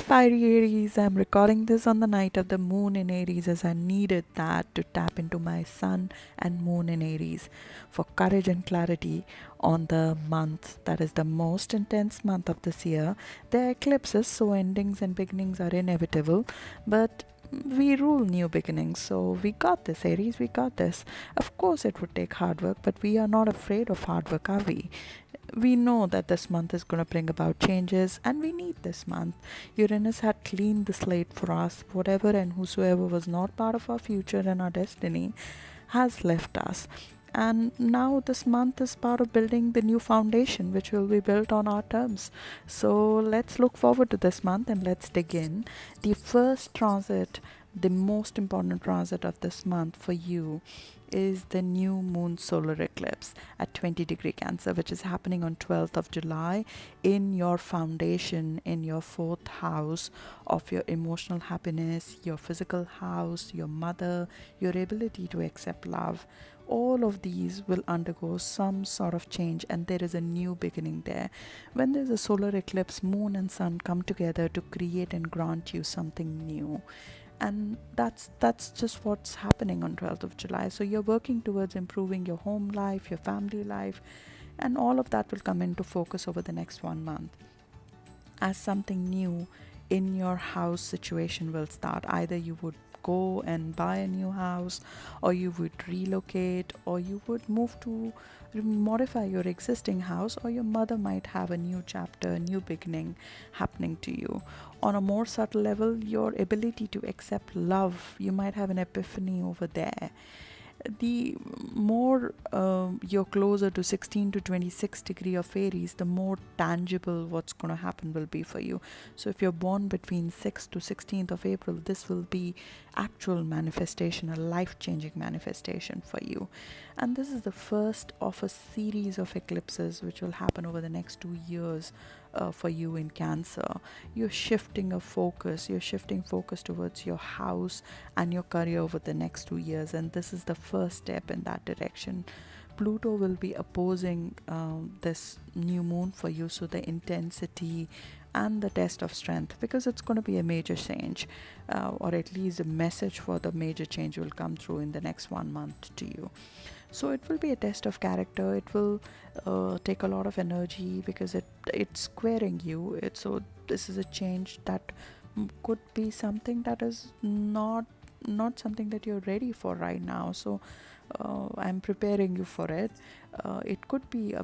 Fiery Aries, I'm recording this on the night of the moon in Aries as I needed that to tap into my sun and moon in Aries for courage and clarity on the month that is the most intense month of this year. There are eclipses, so endings and beginnings are inevitable, but we rule new beginnings, so we got this, Aries, we got this. Of course, it would take hard work, but we are not afraid of hard work, are we? We know that this month is going to bring about changes and we need this month. Uranus had cleaned the slate for us. Whatever and whosoever was not part of our future and our destiny has left us. And now this month is part of building the new foundation, which will be built on our terms. So let's look forward to this month and let's dig in. The first transit, the most important transit of this month for you, is the new moon solar eclipse at 20-degree Cancer, which is happening on 12th of July in your foundation, in your fourth house of your emotional happiness, your physical house, your mother, your ability to accept love. All of these will undergo some sort of change, and there is a new beginning there. When there's a solar eclipse, moon and sun come together to create and grant you something new, and that's just what's happening on 12th of July. So you're working towards improving your home life, your family life, and all of that will come into focus over the next 1 month as something new in your house situation will start. Either you would go and buy a new house, or you would relocate, or you would move to modify your existing house, or your mother might have a new chapter, a new beginning happening to you. On a more subtle level, your ability to accept love, you might have an epiphany over there. The more you're closer to 16 to 26 degree of Aries, the more tangible what's going to happen will be for you. So if you're born between 6th to 16th of April, this will be actual manifestation, a life-changing manifestation for you. And this is the first of a series of eclipses which will happen over the next 2 years for you in Cancer. You're shifting focus towards your house and your career over the next 2 years, and this is the first step in that direction. Pluto will be opposing this new moon for you, so the intensity and the test of strength, because it's going to be a major change, or at least a message for the major change will come through in the next 1 month to you. So it will be a test of character. It will take a lot of energy because it's squaring you. So this is a change that could be something that is not something that you're ready for right now. So I'm preparing you for it. It could be a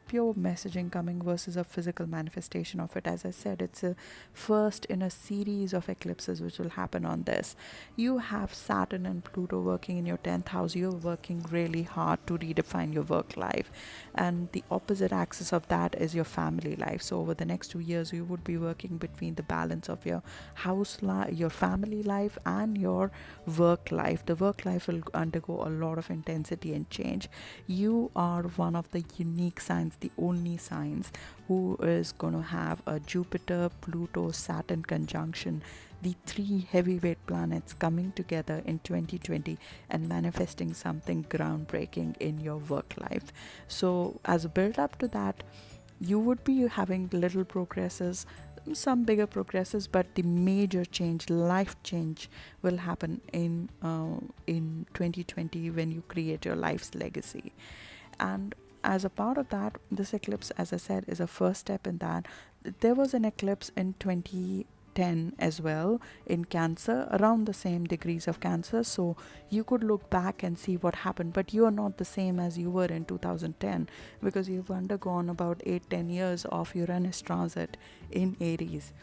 pure messaging coming versus a physical manifestation of it. As I said, it's a first in a series of eclipses which will happen on this. You have Saturn and Pluto working in your 10th house. You're working really hard to redefine your work life, and the opposite axis of that is your family life. So over the next 2 years, you would be working between the balance of your house life, your family life, and your work life. The work life will undergo a lot of intensity and change. You are one of the unique signs, the only signs who is going to have a Jupiter, Pluto, Saturn conjunction, the three heavyweight planets coming together in 2020 and manifesting something groundbreaking in your work life. So as a build up to that, you would be having little progresses, some bigger progresses, but the major change, life change, will happen in 2020 when you create your life's legacy. And as a part of that, this eclipse, as I said, is a first step in that. There was an eclipse in 2010 as well in Cancer, around the same degrees of Cancer, so you could look back and see what happened, but you are not the same as you were in 2010 because you've undergone about 8-10 years of Uranus transit in Aries.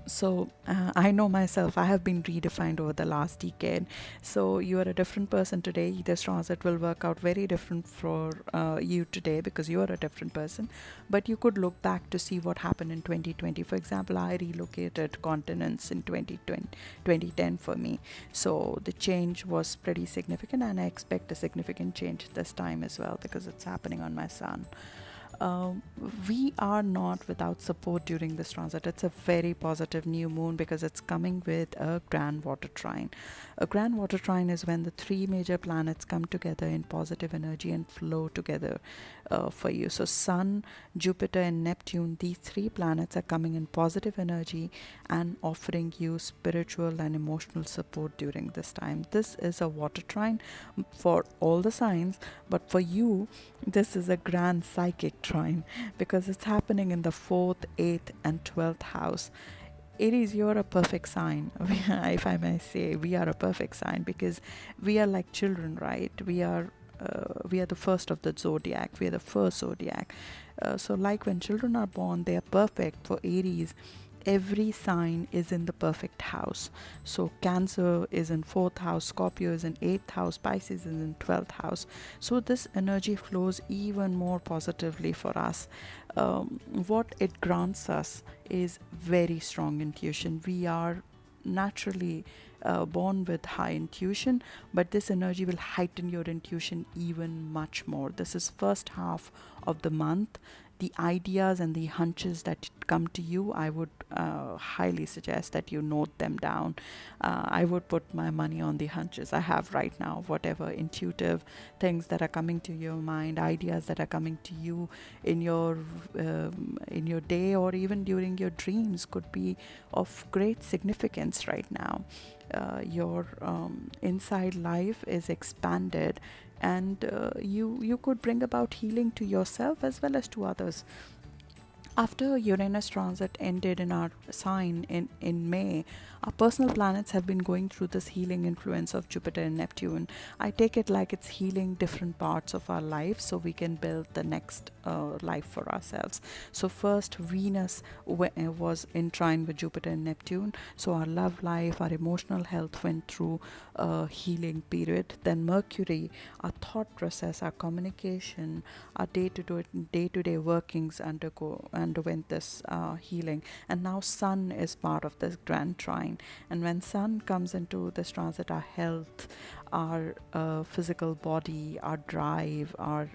So I know myself, I have been redefined over the last decade. So you are a different person today. This transit will work out very different for you today because you are a different person. But you could look back to see what happened in 2020. For example, I relocated continents in 2010 for me. So the change was pretty significant, and I expect a significant change this time as well because it's happening on my sun. Um, we are not without support during this transit. It's a very positive new moon because it's coming with a grand water trine. A grand water trine is when the three major planets come together in positive energy and flow together for you. So, Sun, Jupiter, and Neptune, these three planets are coming in positive energy and offering you spiritual and emotional support during this time. This is a water trine for all the signs, but for you, this is a grand psychic trine because it's happening in the 4th, 8th, and 12th house. Aries, you're a perfect sign. If I may say, we are a perfect sign because we are like children, right? We are the first of the zodiac. We are the first zodiac. So, like when children are born, they are perfect. For Aries, every sign is in the perfect house. So Cancer is in 4th house, Scorpio is in 8th house, Pisces is in 12th house. So this energy flows even more positively for us. What it grants us is very strong intuition. We are naturally born with high intuition, but this energy will heighten your intuition even much more. This is first half of the month. The ideas and the hunches that come to you, I would highly suggest that you note them down. I would put my money on the hunches I have right now. Whatever intuitive things that are coming to your mind, ideas that are coming to you in your day or even during your dreams, could be of great significance right now. Your inside life is expanded, and you could bring about healing to yourself as well as to others. After Uranus transit ended in our sign in May, our personal planets have been going through this healing influence of Jupiter and Neptune. I take it like it's healing different parts of our life so we can build the next life for ourselves. So, first, Venus was in trine with Jupiter and Neptune. So, our love life, our emotional health went through a healing period. Then, Mercury, our thought process, our communication, our day-to-day workings underwent this healing, and now Sun is part of this grand trine. And when Sun comes into this transit, our health, our physical body, our drive, our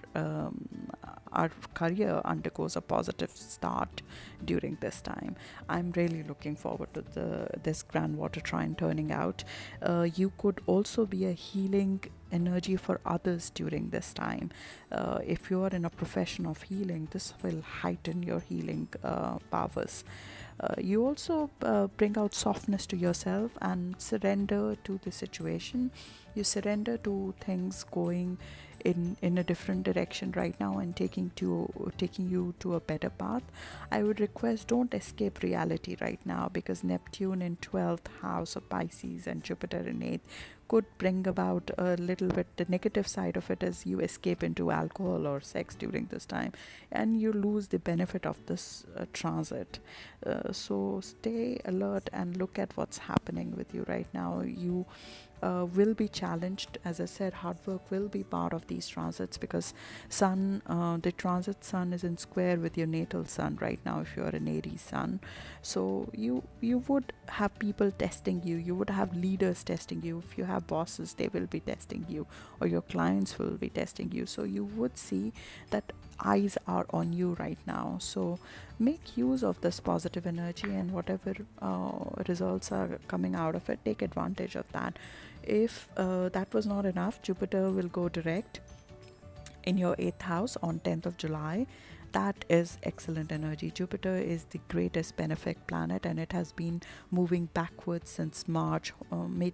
career undergoes a positive start during this time. I'm really looking forward to this grand water trine turning out. You could also be a healing energy for others during this time. If you are in a profession of healing, this will heighten your healing powers. You also bring out softness to yourself and surrender to the situation. You surrender to things going in a different direction right now and taking you to a better path. I would request, don't escape reality right now, because Neptune in 12th house of Pisces and Jupiter in 8th could bring about a little bit. The negative side of it is you escape into alcohol or sex during this time and you lose the benefit of this transit. So stay alert and look at what's happening with you right now. You will be challenged. As I said, hard work will be part of these transits because the transit Sun is in square with your natal Sun right now if you're an Aries Sun. So you would have people testing you. You would have leaders testing you. If you have bosses, they will be testing you, or your clients will be testing you. So you would see that eyes are on you right now. So make use of this positive energy, and whatever results are coming out of it, take advantage of that. If that was not enough, Jupiter will go direct in your 8th house on 10th of July. That is excellent energy. Jupiter is the greatest benefic planet, and it has been moving backwards since March,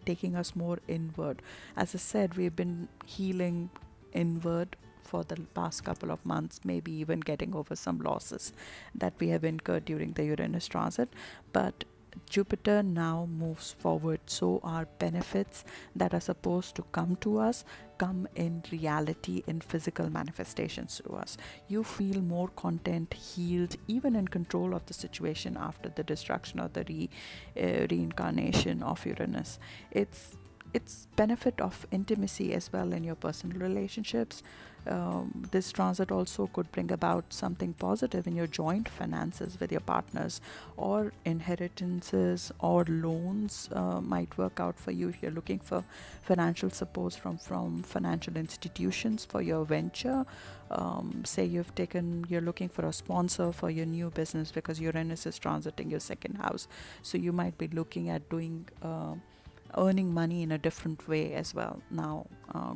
taking us more inward. As I said, we've been healing inward for the past couple of months, maybe even getting over some losses that we have incurred during the Uranus transit. But Jupiter now moves forward, so our benefits that are supposed to come to us come in reality, in physical manifestations to us. You feel more content, healed, even in control of the situation after the destruction or the reincarnation of Uranus. It's benefit of intimacy as well in your personal relationships. This transit also could bring about something positive in your joint finances with your partners, or inheritances or loans might work out for you if you're looking for financial support from financial institutions for your venture. Say you're looking for a sponsor for your new business because Uranus is transiting your second house, so you might be looking at doing earning money in a different way as well now,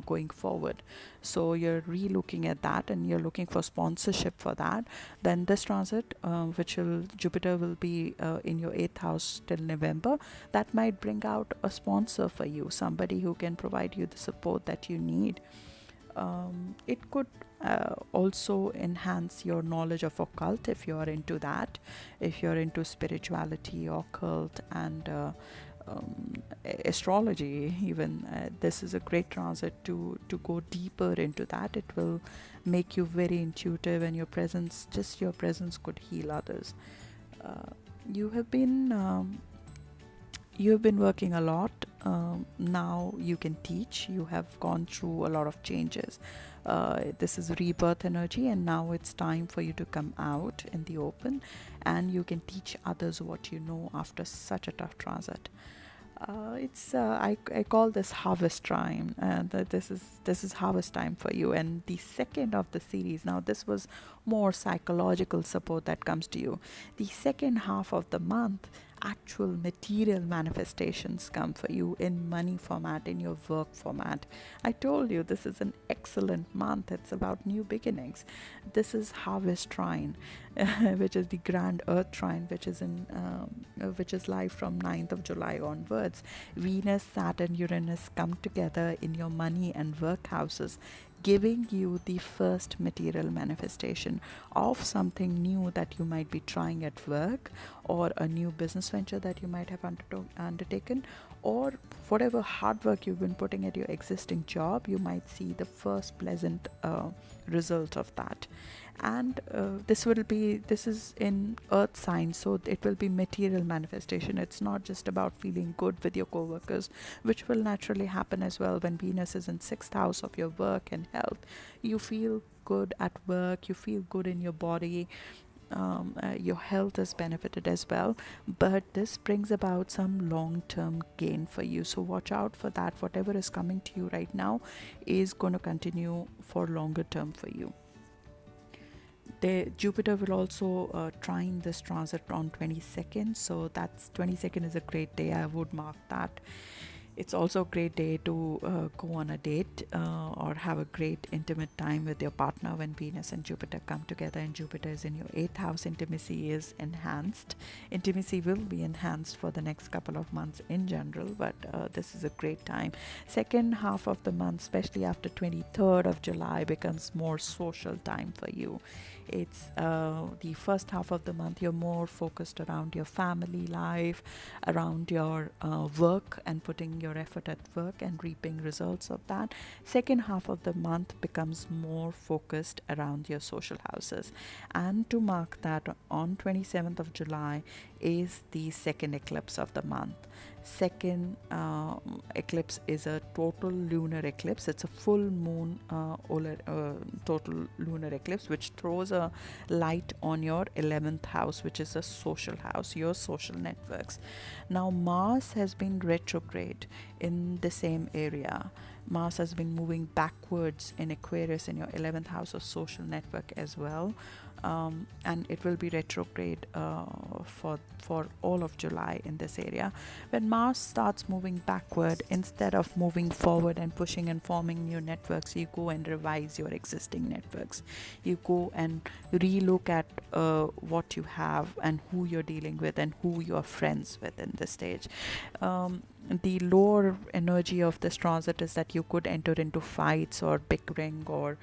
going forward. So you're re-looking at that and you're looking for sponsorship for that. Then this transit, which will Jupiter will be in your 8th house till November, that might bring out a sponsor for you, somebody who can provide you the support that you need. It could also enhance your knowledge of occult if you are into that, if you're into spirituality, occult, and astrology even. This is a great transit to go deeper into that. It will make you very intuitive, and your presence could heal others. uh, you have been You've been working a lot. Now you can teach. You have gone through a lot of changes. This is rebirth energy, and now it's time for you to come out in the open and you can teach others what you know after such a tough transit. I call this harvest time, and this is harvest time for you. And the second of the series, now this was more psychological support that comes to you. The second half of the month, actual material manifestations come for you in money format, in your work format. I told you this is an excellent month. It's about new beginnings. This is harvest trine, which is the grand earth trine, which is live from 9th of July onwards. Venus, Saturn, Uranus come together in your money and work houses, giving you the first material manifestation of something new that you might be trying at work, or a new business venture that you might have undertaken, or whatever hard work you've been putting at your existing job. You might see the first pleasant result of that. And this is in earth sign, so it will be material manifestation. It's not just about feeling good with your co-workers, which will naturally happen as well when Venus is in 6th house of your work and health. You feel good at work, you feel good in your body. Your health is benefited as well, but this brings about some long-term gain for you, so watch out for that. Whatever is coming to you right now is going to continue for longer term for you. Jupiter will also trine this transit on 22nd, so that's 22nd is a great day. I would mark that. It's also a great day to go on a date or have a great intimate time with your partner when Venus and Jupiter come together, and Jupiter is in your 8th house. Intimacy is enhanced. Intimacy will be enhanced for the next couple of months in general, but this is a great time. Second half of the month, especially after 23rd of July, becomes more social time for you. It's the first half of the month, you're more focused around your family life, around your work, and putting your effort at work and reaping results of that. Second half of the month becomes more focused around your social houses. And to mark that, on 27th of July is the second eclipse of the month. Second eclipse is a total lunar eclipse. It's a full moon total lunar eclipse, which throws a light on your 11th house, which is a social house, your social networks. Now Mars has been retrograde in the same area. Mars has been moving backwards in Aquarius in your 11th house of social network as well. And it will be retrograde for all of July in this area. When Mars starts moving backward, instead of moving forward and pushing and forming new networks, you go and revise your existing networks. You go and relook at what you have and who you're dealing with and who you're friends with in this stage. The lower energy of this transit is that you could enter into fights or bickering or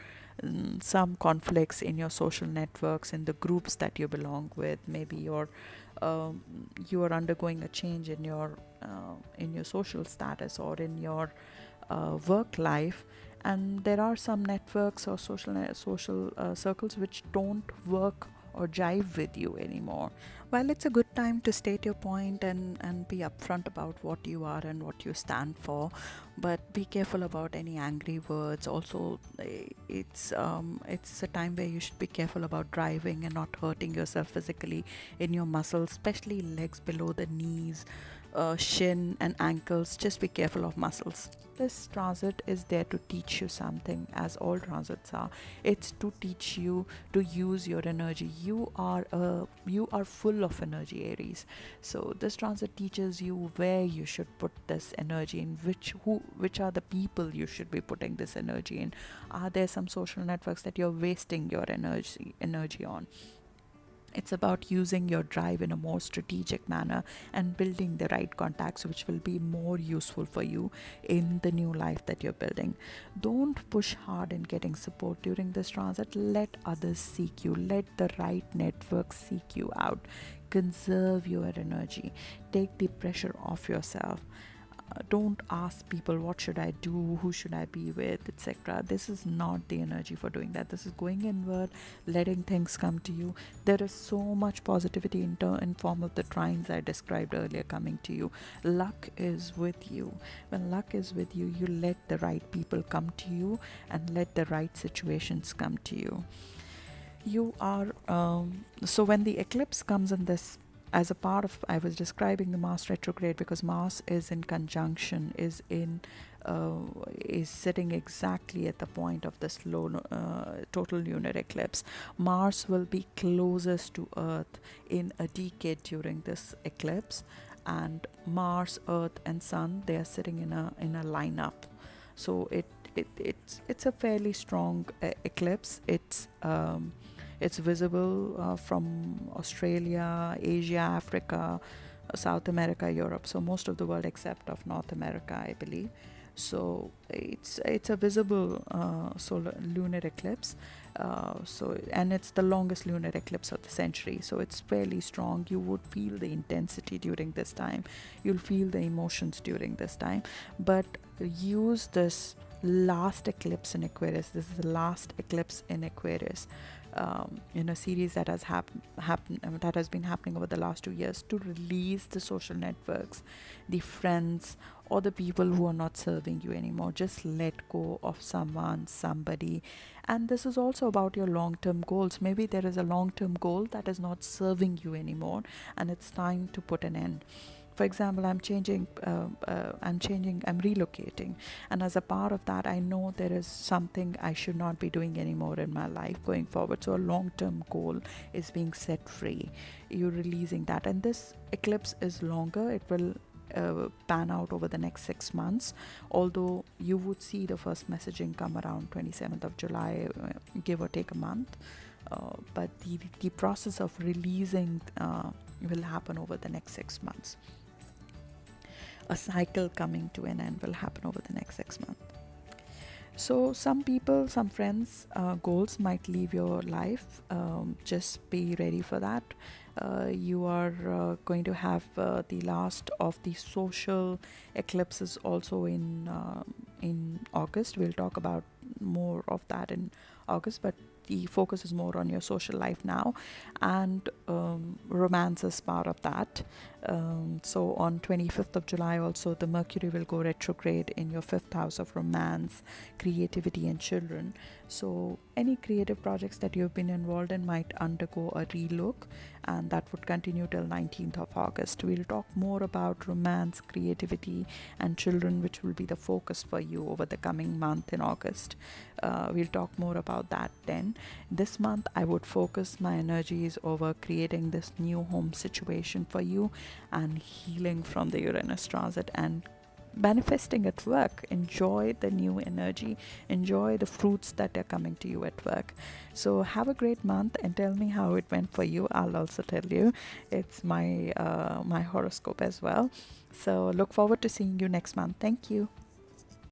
some conflicts in your social networks, in the groups that you belong with. Maybe you are undergoing a change in your social status or in your work life, and there are some networks or social circles which don't work or jive with you anymore. While it's a good time to state your point and be upfront about what you are and what you stand for, but be careful about any angry words. Also, it's a time where you should be careful about driving and not hurting yourself physically in your muscles, especially legs below the knees, shin and ankles. Just be careful of muscles. This transit is there to teach you something, as all transits are. It's to teach you to use your energy. You are full of energy, Aries. So this transit teaches you where you should put this energy in, which are the people you should be putting this energy in. Are there some social networks that you're wasting your energy on? It's about using your drive in a more strategic manner and building the right contacts, which will be more useful for you in the new life that you're building. Don't push hard in getting support during this transit. Let others seek you, let the right network seek you out. Conserve your energy, take the pressure off yourself. Don't ask people what should I do, who should I be with, etc. This is not the energy for doing that. This is going inward, letting things come to you. There is so much positivity in form of the trines I described earlier coming to you. Luck is with you. When luck is with you, you let the right people come to you and let the right situations come to you. You are so when the eclipse comes in this, as a part of, I was describing the Mars retrograde because Mars is in conjunction, is sitting exactly at the point of this total lunar eclipse. Mars will be closest to Earth in a decade during this eclipse, and Mars, Earth, and Sun, they are sitting in a lineup. So it's a fairly strong eclipse. It's visible from Australia, Asia, Africa, South America, Europe. So most of the world except of North America, I believe. So it's a visible solar lunar eclipse. And it's the longest lunar eclipse of the century. So it's fairly strong. You would feel the intensity during this time. You'll feel the emotions during this time. But use this last eclipse in Aquarius. This is the last eclipse in Aquarius. In a series that has that has been happening over the last 2 years, to release the social networks, the friends, or the people who are not serving you anymore. Just let go of someone, somebody. And this is also about your long-term goals. Maybe there is a long-term goal that is not serving you anymore, and it's time to put an end. For example, I'm relocating, and as a part of that, I know there is something I should not be doing anymore in my life going forward. So a long-term goal is being set free. You're releasing that, and this eclipse is longer. It will pan out over the next 6 months, although you would see the first messaging come around 27th of July, give or take a month. But the process of releasing will happen over the next 6 months. A cycle coming to an end will happen over the next 6 months. So some people, some friends, goals might leave your life. Just be ready for that. You are going to have the last of the social eclipses also in August. We'll talk about more of that in August, but the focus is more on your social life now, and romance is part of that. So on 25th of July also, the Mercury will go retrograde in your 5th house of romance, creativity, and children. So any creative projects that you've been involved in might undergo a relook, and that would continue till 19th of August. We'll talk more about romance, creativity, and children, which will be the focus for you over the coming month in August. We'll talk more about that then. This month, I would focus my energies over creating this new home situation for you and healing from the Uranus transit and manifesting at work. Enjoy the new energy, enjoy the fruits that are coming to you at work. So have a great month and tell me how it went for you. I'll also tell you. It's my horoscope as well. So look forward to seeing you next month. Thank you.